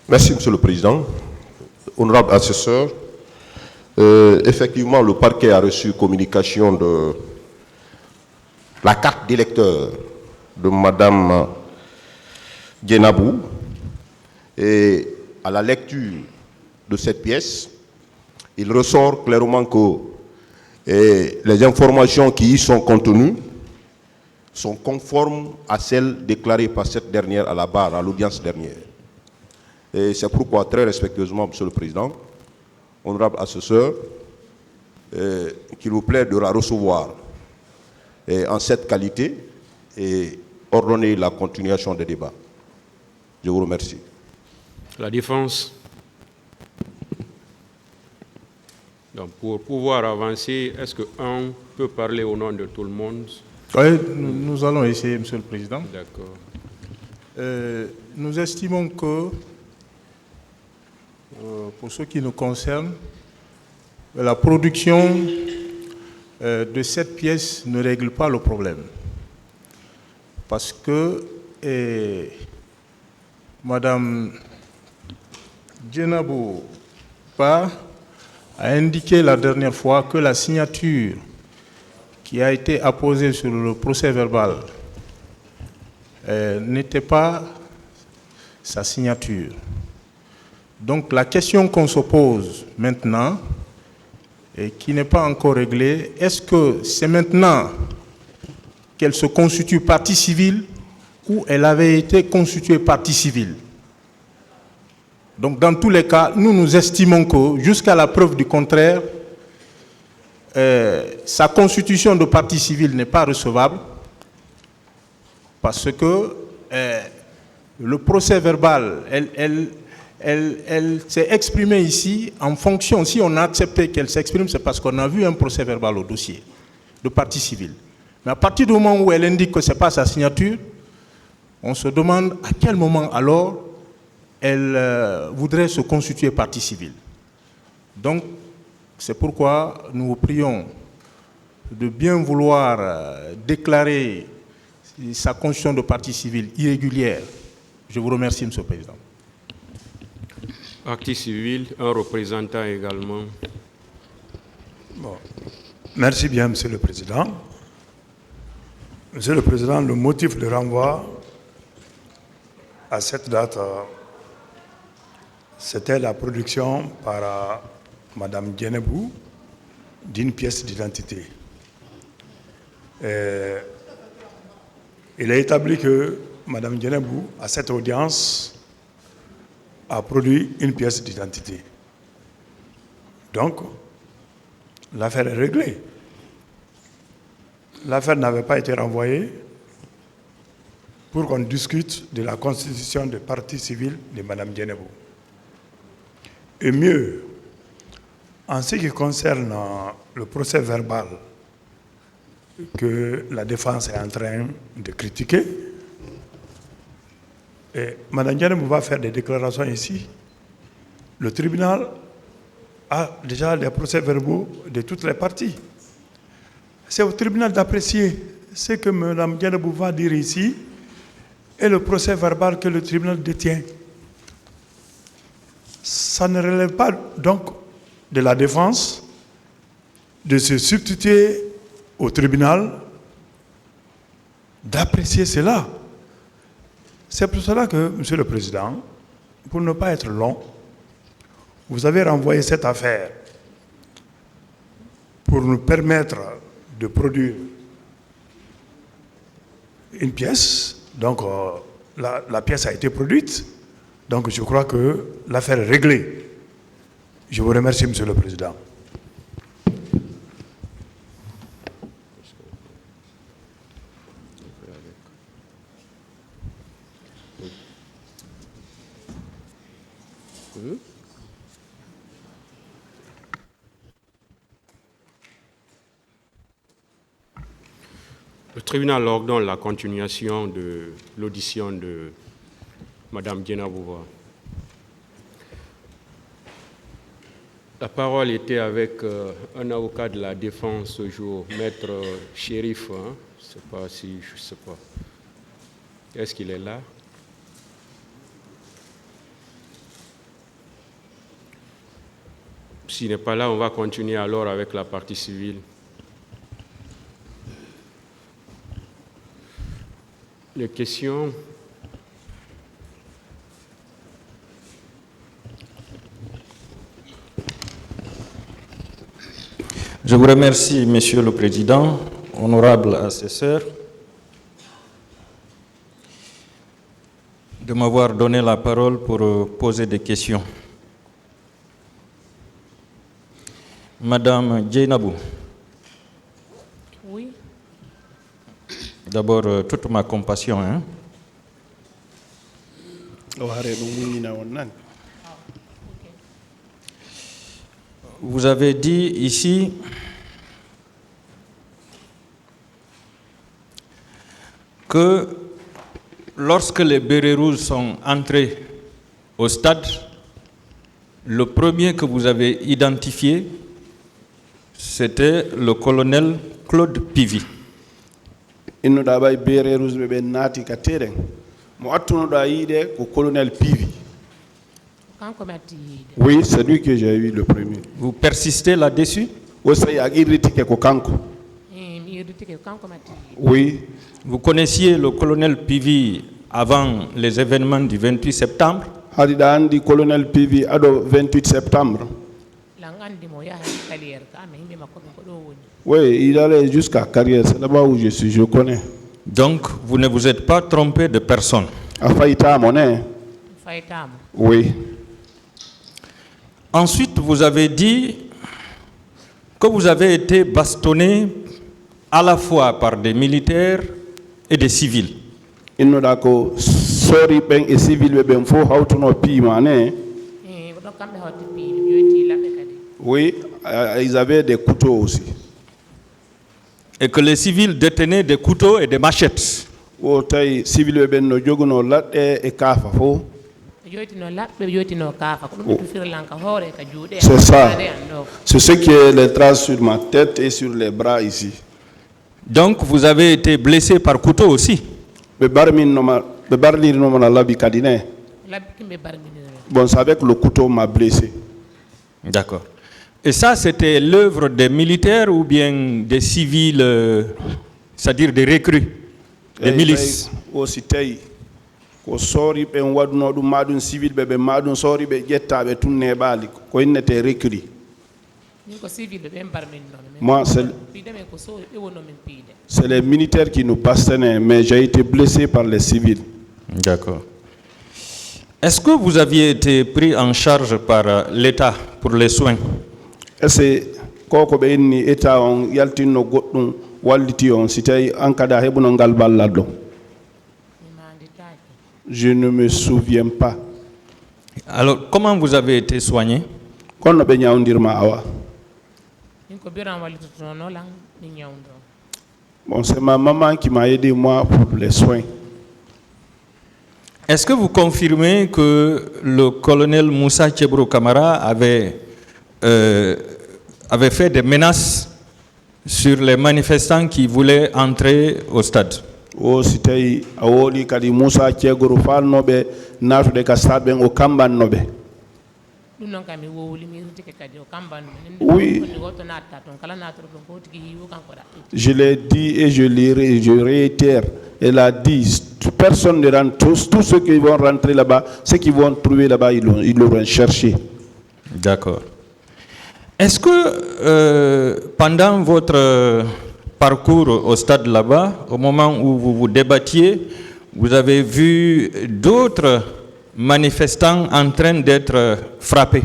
Merci, Monsieur le Président. Honorable assesseur, effectivement, le parquet a reçu communication de la carte d'électeur de Madame Djenabou. Et à la lecture de cette pièce, il ressort clairement que les informations qui y sont contenues sont conformes à celles déclarées par cette dernière à la barre, à l'audience dernière. Et c'est pourquoi, très respectueusement, Monsieur le Président, honorable assesseur, qu'il vous plaît de la recevoir en cette qualité et ordonner la continuation des débats. Je vous remercie. La défense. Donc, pour pouvoir avancer, est-ce qu'un peut parler au nom de tout le monde? Oui, nous allons essayer, Monsieur le Président. D'accord. Nous estimons que, pour ce qui nous concerne, la production de cette pièce ne règle pas le problème. Parce que Madame Djenabou a indiqué la dernière fois que la signature qui a été apposée sur le procès verbal n'était pas sa signature. Donc la question qu'on se pose maintenant, et qui n'est pas encore réglée, est-ce que c'est maintenant qu'elle se constitue partie civile ou elle avait été constituée partie civile? Donc dans tous les cas, nous estimons que jusqu'à la preuve du contraire, sa constitution de partie civile n'est pas recevable parce que le procès verbal, elle s'est exprimée ici en fonction, si on a accepté qu'elle s'exprime, c'est parce qu'on a vu un procès verbal au dossier de partie civile. Mais à partir du moment où elle indique que ce n'est pas sa signature, on se demande à quel moment alors elle voudrait se constituer partie civile. Donc, c'est pourquoi nous vous prions de bien vouloir déclarer sa constitution de partie civile irrégulière. Je vous remercie, Monsieur le Président. Partie civile, un représentant également. Bon. Merci bien, Monsieur le Président. Monsieur le Président, le motif de renvoi à cette date, c'était la production par Madame Djenabou d'une pièce d'identité. Il est établi que Madame Djenabou, à cette audience, a produit une pièce d'identité. Donc, l'affaire est réglée. L'affaire n'avait pas été renvoyée pour qu'on discute de la constitution de partie civile de Madame Djenabou. Et mieux, en ce qui concerne le procès verbal que la défense est en train de critiquer, et Mme Djenabou va faire des déclarations ici. Le tribunal a déjà les procès-verbaux de toutes les parties. C'est au tribunal d'apprécier ce que Mme Djenabou va dire ici et le procès-verbal que le tribunal détient. Ça ne relève pas donc de la défense de se substituer au tribunal, d'apprécier cela. C'est pour cela que, Monsieur le Président, pour ne pas être long, vous avez renvoyé cette affaire pour nous permettre de produire une pièce. Donc, la pièce a été produite. Donc, je crois que l'affaire est réglée. Je vous remercie, Monsieur le Président. Le tribunal ordonne la continuation de l'audition de Mme Djenabou. La parole était avec un avocat de la défense ce jour, Maître Chérif. Hein? Je ne sais pas si, je sais pas. Est-ce qu'il est là? S'il n'est pas là, on va continuer alors avec la partie civile. Les questions? Je vous remercie, Monsieur le Président, honorable assesseur, de m'avoir donné la parole pour poser des questions. Madame Djeynabou. Oui. D'abord, toute ma compassion. Hein. Vous avez dit ici que lorsque les bérets rouges sont entrés au stade, le premier que vous avez identifié, c'était le colonel Claude Pivy. Colonel Pivy. Oui, c'est lui que j'ai eu le premier. Vous persistez là-dessus? Oui. Vous connaissiez le colonel Pivy avant les événements du 28 septembre? Colonel Pivy à 28 septembre. Oui, il allait jusqu'à Carrière, c'est là-bas où je suis, je connais. Donc, vous ne vous êtes pas trompé de personne? Oui. Ensuite, vous avez dit que vous avez été bastonné à la fois par des militaires et des civils. Oui, ils avaient des couteaux aussi. Et que les civils détenaient des couteaux et des machettes. C'est ça. C'est ce qui est les traces sur ma tête et sur les bras ici. Donc vous avez été blessé par couteau aussi? Bon, c'est avec le couteau m'a blessé. D'accord. Et ça, c'était l'œuvre des militaires ou bien des civils, c'est-à-dire des recrues, des milices? Moi, c'est les militaires qui nous passaient, mais j'ai été blessé par les civils. D'accord. Est-ce que vous aviez été pris en charge par l'État pour les soins? Je ne me souviens pas. Alors, comment vous avez été soigné? Bon, c'est ma maman qui m'a aidé moi pour les soins. Est-ce que vous confirmez que le colonel Moussa Tchebro Camara avait fait des menaces sur les manifestants qui voulaient entrer au stade? O sitay awoli kadi Moussa Tchebro falnobe natude ka stade o kambannobe. Oui. Je l'ai dit et je réitère. Elle a dit, personne ne rentre, tous ceux qui vont rentrer là-bas, ceux qui vont trouver là-bas, ils l'auront cherché. D'accord. Est-ce que pendant votre parcours au stade là-bas, au moment où vous vous débattiez, vous avez vu d'autres manifestants en train d'être frappés?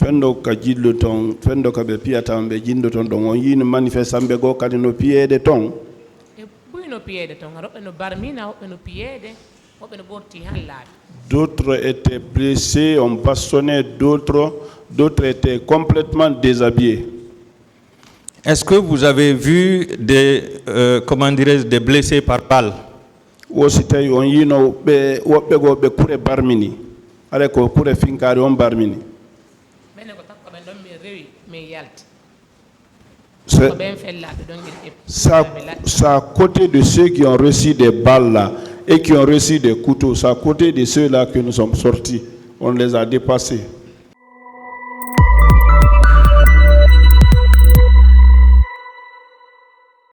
Fendo ka jidlo ton, fendo ka be piata be jindo ton don on yin manifestant be go kadi no piede ton. D'autres étaient blessés, ont bastonné, d'autres étaient complètement déshabillés. Est-ce que vous avez vu des blessés par balle? Ositay on yino be wobbe go be kure barmini. Ale ko kure finkari on barmini. C'est à côté de ceux qui ont reçu des balles là et qui ont reçu des couteaux. C'est à côté de ceux-là que nous sommes sortis. On les a dépassés.